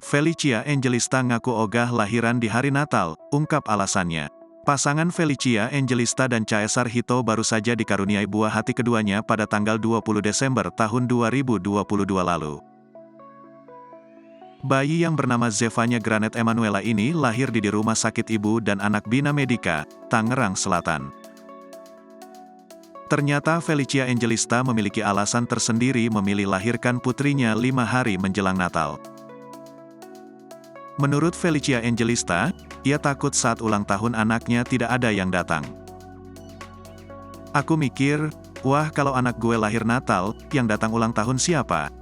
Felicia Angelista ngaku ogah lahiran di hari Natal, ungkap alasannya. Pasangan Felicia Angelista dan Caesar Hito baru saja dikaruniai buah hati keduanya pada tanggal 20 Desember tahun 2022 lalu. Bayi yang bernama Zevanya Granet Emanuela ini lahir di Rumah Sakit Ibu dan Anak Bina Medica, Tangerang Selatan. Ternyata Felicia Angelista memiliki alasan tersendiri memilih lahirkan putrinya 5 hari menjelang Natal. Menurut Felicia Angelista, ia takut saat ulang tahun anaknya tidak ada yang datang. Aku mikir, wah kalau anak gue lahir Natal, yang datang ulang tahun siapa?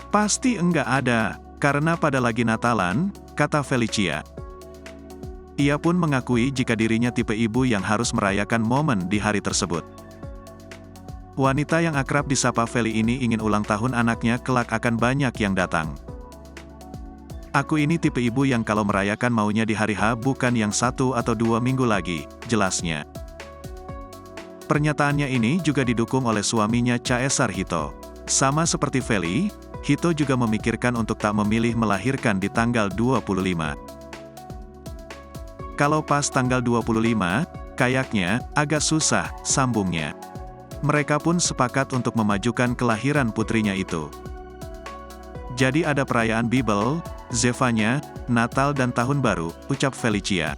Pasti enggak ada, karena pada lagi Natalan, kata Felicia. Ia pun mengakui jika dirinya tipe ibu yang harus merayakan momen di hari tersebut. Wanita yang akrab disapa Feli ini ingin ulang tahun anaknya kelak akan banyak yang datang. Aku ini tipe ibu yang kalau merayakan maunya di hari H bukan yang 1 atau 2 minggu lagi, jelasnya. Pernyataannya ini juga didukung oleh suaminya Caesar Hito. Sama seperti Feli, Hito juga memikirkan untuk tak memilih melahirkan di tanggal 25. Kalau pas tanggal 25, kayaknya agak susah, sambungnya. Mereka pun sepakat untuk memajukan kelahiran putrinya itu. Jadi ada perayaan Bible, Zevanya, Natal dan Tahun Baru, ucap Felicia.